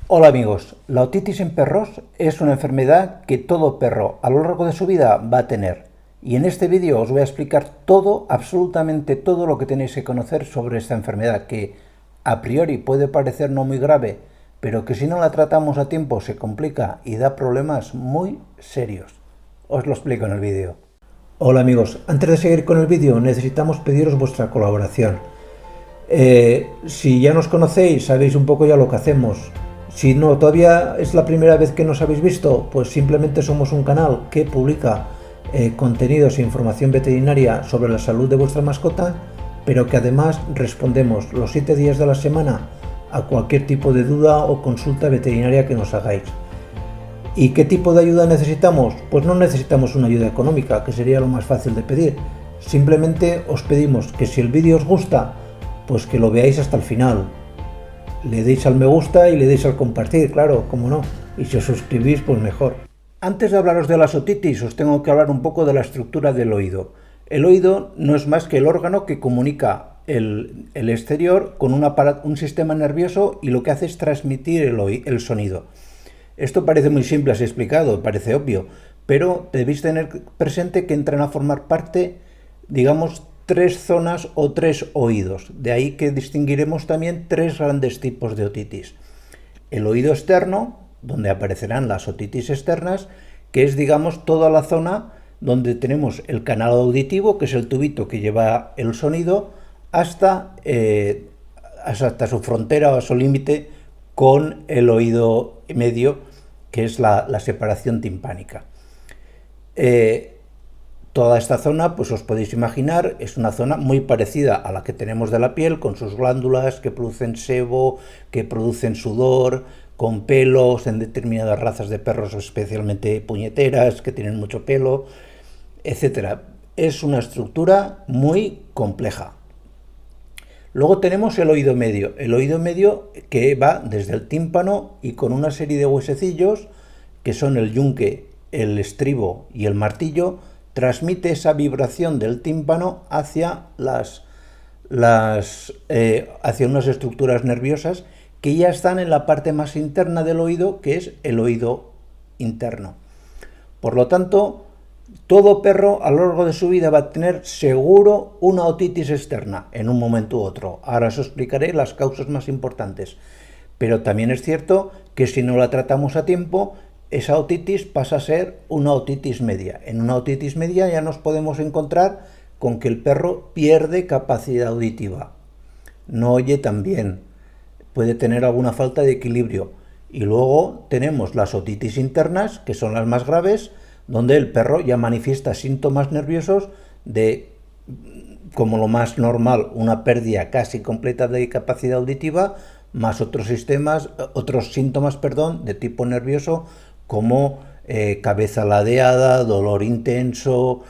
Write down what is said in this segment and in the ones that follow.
Hola amigos, la otitis en perros es una enfermedad que todo perro a lo largo de su vida va a tener. Y en este vídeo os voy a explicar todo, absolutamente todo lo que tenéis que conocer sobre esta enfermedad, que a priori puede parecer no muy grave, pero que si no la tratamos a tiempo se complica y da problemas muy serios. Os lo explico en el vídeo. Hola amigos, antes de seguir con el vídeo necesitamos pediros vuestra colaboración. Si ya nos conocéis, sabéis un poco ya lo que hacemos. Si no, todavía es la primera vez que nos habéis visto, pues simplemente somos un canal que publica contenidos e información veterinaria sobre la salud de vuestra mascota, pero que además respondemos los 7 días de la semana a cualquier tipo de duda o consulta veterinaria que nos hagáis. ¿Y qué tipo de ayuda necesitamos? Pues no necesitamos una ayuda económica, que sería lo más fácil de pedir. Simplemente os pedimos que si el vídeo os gusta, pues que lo veáis hasta el final. Le deis al me gusta y le deis al compartir, claro, como no. Y si os suscribís, pues mejor. Antes de hablaros de las otitis, os tengo que hablar un poco de la estructura del oído. El oído no es más que el órgano que comunica el exterior con un sistema nervioso y lo que hace es transmitir el sonido. Esto parece muy simple así explicado, parece obvio, pero debéis tener presente que entran a formar parte, digamos, 3 zonas o 3 oídos. De ahí que distinguiremos también 3 grandes tipos de otitis. El oído externo, donde aparecerán las otitis externas, que es, digamos, toda la zona donde tenemos el canal auditivo, que es el tubito que lleva el sonido, hasta su frontera o su límite con el oído medio, que es la separación timpánica. Toda esta zona, pues os podéis imaginar, es una zona muy parecida a la que tenemos de la piel, con sus glándulas que producen sebo, que producen sudor, con pelos en determinadas razas de perros, especialmente puñeteras, que tienen mucho pelo, etc. Es una estructura muy compleja. Luego tenemos el oído medio que va desde el tímpano y con una serie de huesecillos, que son el yunque, el estribo y el martillo, transmite esa vibración del tímpano hacia hacia unas estructuras nerviosas que ya están en la parte más interna del oído, que es el oído interno. Por lo tanto, todo perro a lo largo de su vida va a tener seguro una otitis externa en un momento u otro. Ahora os explicaré las causas más importantes. Pero también es cierto que si no la tratamos a tiempo, esa otitis pasa a ser una otitis media. En una otitis media ya nos podemos encontrar con que el perro pierde capacidad auditiva. No oye tan bien, puede tener alguna falta de equilibrio. Y luego tenemos las otitis internas, que son las más graves, donde el perro ya manifiesta síntomas nerviosos de, como lo más normal, una pérdida casi completa de capacidad auditiva, más otros síntomas, de tipo nervioso, como cabeza ladeada, dolor intenso,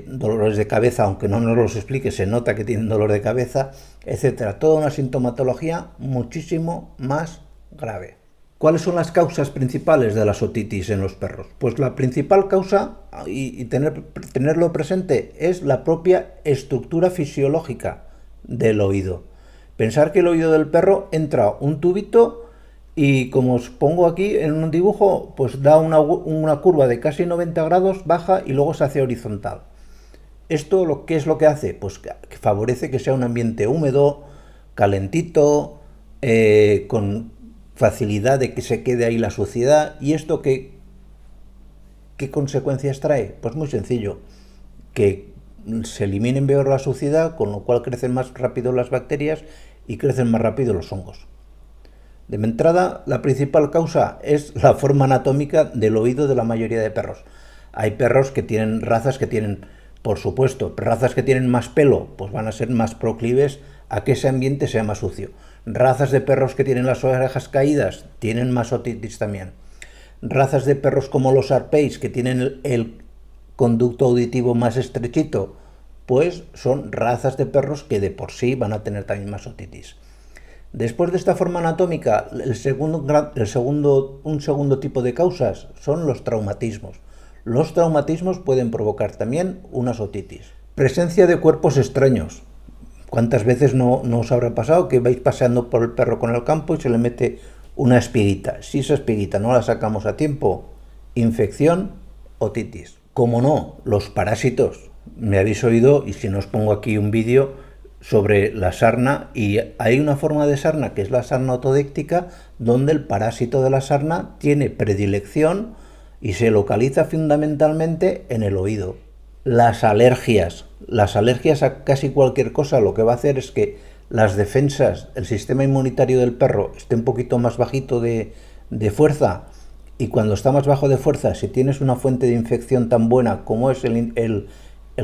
dolores de cabeza, aunque no nos los explique, se nota que tienen dolor de cabeza, etc. Toda una sintomatología muchísimo más grave. ¿Cuáles son las causas principales de las otitis en los perros? Pues la principal causa, y tenerlo presente, es la propia estructura fisiológica del oído. Pensar que el oído del perro entra un tubito y, como os pongo aquí en un dibujo, pues da una curva de casi 90 grados, baja y luego se hace horizontal. ¿Esto qué es lo que hace? Pues que favorece que sea un ambiente húmedo, calentito, con facilidad de que se quede ahí la suciedad. ¿Y esto qué consecuencias trae? Pues muy sencillo, que se eliminen peor la suciedad, con lo cual crecen más rápido las bacterias y crecen más rápido los hongos. De entrada, la principal causa es la forma anatómica del oído de la mayoría de perros. Hay perros que tienen razas que tienen, por supuesto, razas que tienen más pelo, pues van a ser más proclives a que ese ambiente sea más sucio. Razas de perros que tienen las orejas caídas tienen más otitis también. Razas de perros como los Shar-Peis, que tienen el conducto auditivo más estrechito, pues son razas de perros que de por sí van a tener también más otitis. Después de esta forma anatómica, un segundo tipo de causas son los traumatismos. Los traumatismos pueden provocar también unas otitis. Presencia de cuerpos extraños. ¿Cuántas veces no os habrá pasado que vais paseando por el perro con el campo y se le mete una espiguita. Si esa espiguita no la sacamos a tiempo, infección, otitis. Como no, los parásitos. Me habéis oído, y si no os pongo aquí un vídeo sobre la sarna, y hay una forma de sarna que es la sarna autodéctica, donde el parásito de la sarna tiene predilección y se localiza fundamentalmente en el oído. Las alergias a casi cualquier cosa lo que va a hacer es que las defensas, el sistema inmunitario del perro esté un poquito más bajito de fuerza, y cuando está más bajo de fuerza, si tienes una fuente de infección tan buena como es el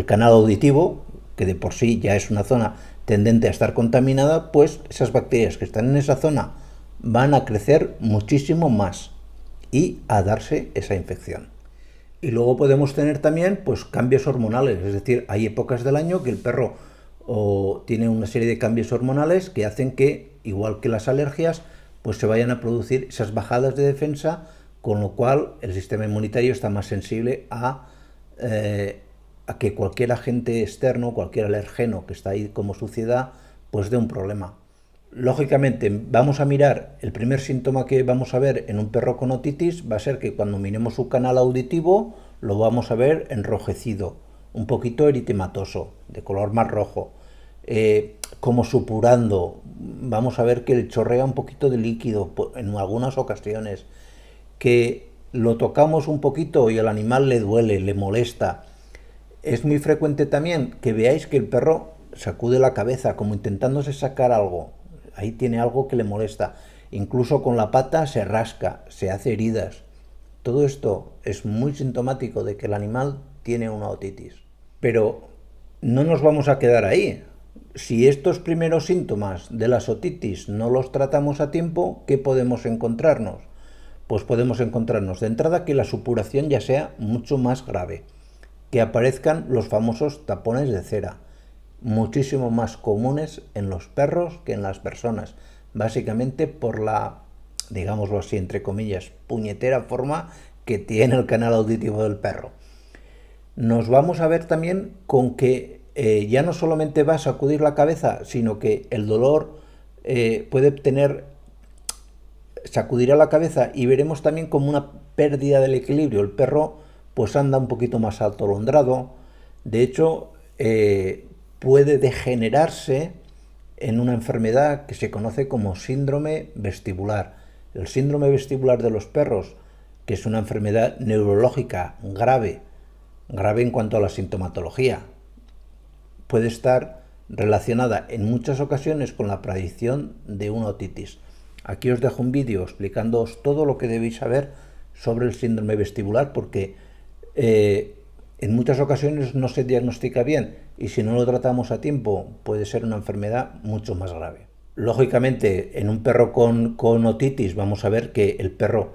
canal auditivo, que de por sí ya es una zona tendente a estar contaminada, pues esas bacterias que están en esa zona van a crecer muchísimo más y a darse esa infección. Y luego podemos tener también pues cambios hormonales, es decir, hay épocas del año que el perro tiene una serie de cambios hormonales que hacen que, igual que las alergias, pues se vayan a producir esas bajadas de defensa, con lo cual el sistema inmunitario está más sensible a que cualquier agente externo, cualquier alergeno que está ahí como suciedad, pues dé un problema. Lógicamente, vamos a mirar, el primer síntoma que vamos a ver en un perro con otitis va a ser que cuando miremos su canal auditivo lo vamos a ver enrojecido, un poquito eritematoso, de color más rojo, como supurando. Vamos a ver que le chorrea un poquito de líquido en algunas ocasiones, que lo tocamos un poquito y al animal le duele, le molesta. Es muy frecuente también que veáis que el perro sacude la cabeza como intentándose sacar algo. Ahí tiene algo que le molesta. Incluso con la pata se rasca, se hace heridas. Todo esto es muy sintomático de que el animal tiene una otitis. Pero no nos vamos a quedar ahí. Si estos primeros síntomas de las otitis no los tratamos a tiempo, ¿qué podemos encontrarnos? Pues podemos encontrarnos de entrada que la supuración ya sea mucho más grave, que aparezcan los famosos tapones de cera, muchísimo más comunes en los perros que en las personas, básicamente por la, digámoslo así, entre comillas, puñetera forma que tiene el canal auditivo del perro. Nos vamos a ver también con que ya no solamente va a sacudir la cabeza, sino que el dolor puede sacudirá la cabeza, y veremos también como una pérdida del equilibrio. El perro pues anda un poquito más atolondrado. De hecho, puede degenerarse en una enfermedad que se conoce como síndrome vestibular. El síndrome vestibular de los perros, que es una enfermedad neurológica grave en cuanto a la sintomatología, puede estar relacionada en muchas ocasiones con la aparición de una otitis. Aquí os dejo un vídeo explicándoos todo lo que debéis saber sobre el síndrome vestibular, porque en muchas ocasiones no se diagnostica bien, y si no lo tratamos a tiempo puede ser una enfermedad mucho más grave. Lógicamente, en un perro con otitis vamos a ver que el perro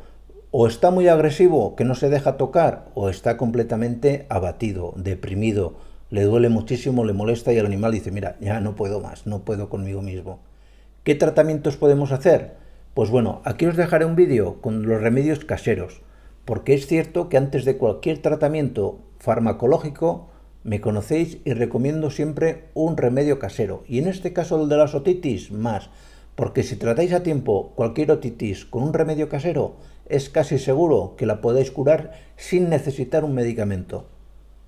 o está muy agresivo, que no se deja tocar, o está completamente abatido, deprimido, le duele muchísimo, le molesta, y el animal dice: mira, ya no puedo más, no puedo conmigo mismo. ¿Qué tratamientos podemos hacer? Pues bueno, aquí os dejaré un vídeo con los remedios caseros, porque es cierto que antes de cualquier tratamiento farmacológico me conocéis y recomiendo siempre un remedio casero, y en este caso el de las otitis más, porque si tratáis a tiempo cualquier otitis con un remedio casero, es casi seguro que la podáis curar sin necesitar un medicamento.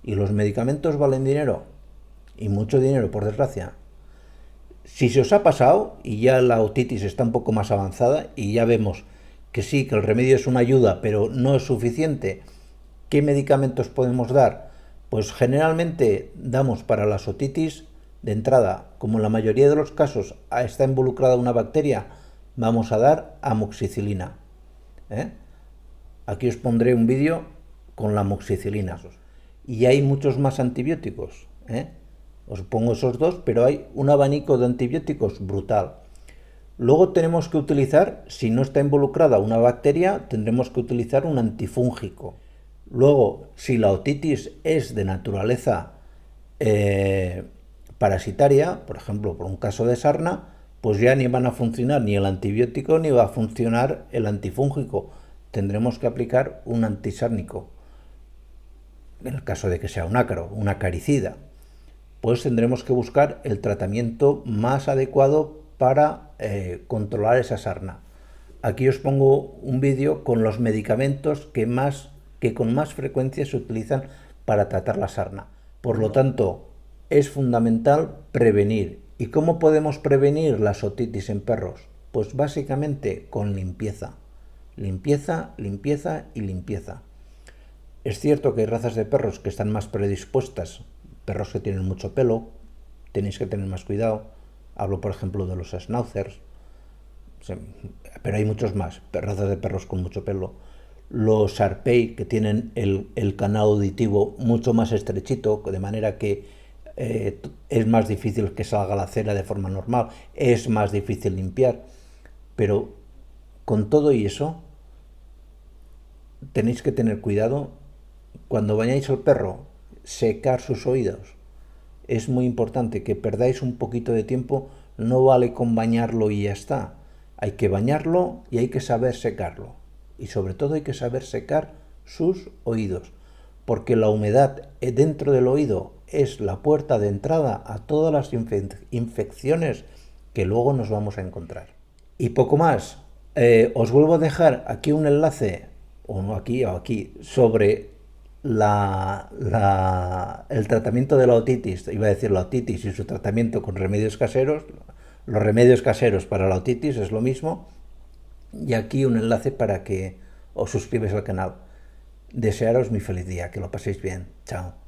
Y los medicamentos valen dinero, y mucho dinero, por desgracia. Si se os ha pasado y ya la otitis está un poco más avanzada y ya vemos que sí, que el remedio es una ayuda, pero no es suficiente, ¿qué medicamentos podemos dar? Pues generalmente damos para las otitis, de entrada, como en la mayoría de los casos está involucrada una bacteria, vamos a dar amoxicilina. Aquí os pondré un vídeo con la amoxicilina. Y hay muchos más antibióticos. Os pongo esos dos, pero hay un abanico de antibióticos brutal. Luego tenemos que utilizar, si no está involucrada una bacteria, tendremos que utilizar un antifúngico. Luego, si la otitis es de naturaleza parasitaria, por ejemplo, por un caso de sarna, pues ya ni van a funcionar ni el antibiótico ni va a funcionar el antifúngico. Tendremos que aplicar un antisárnico. En el caso de que sea un ácaro, un acaricida, pues tendremos que buscar el tratamiento más adecuado para controlar esa sarna. aquí os pongo un vídeo con los medicamentos que con más frecuencia se utilizan para tratar la sarna. Por lo tanto, es fundamental prevenir. ¿Y cómo podemos prevenir la otitis en perros? Pues básicamente con limpieza. Limpieza, limpieza y limpieza. Es cierto que hay razas de perros que están más predispuestas, perros que tienen mucho pelo, tenéis que tener más cuidado. Hablo, por ejemplo, de los schnauzers, pero hay muchos más, razas de perros con mucho pelo. Los Shar-Pei, que tienen el canal auditivo mucho más estrechito, de manera que es más difícil que salga la cera de forma normal, es más difícil limpiar. Pero con todo y eso, tenéis que tener cuidado cuando bañáis al perro, secar sus oídos. Es muy importante que perdáis un poquito de tiempo, no vale con bañarlo y ya está. Hay que bañarlo y hay que saber secarlo. Y sobre todo hay que saber secar sus oídos, porque la humedad dentro del oído es la puerta de entrada a todas las infecciones que luego nos vamos a encontrar. Y poco más. Os vuelvo a dejar aquí un enlace, o no aquí o aquí, sobre el tratamiento de la otitis, iba a decir la otitis y su tratamiento con remedios caseros. Los remedios caseros para la otitis es lo mismo. Y aquí un enlace para que os suscribáis al canal. Desearos mi feliz día, que lo paséis bien. Chao.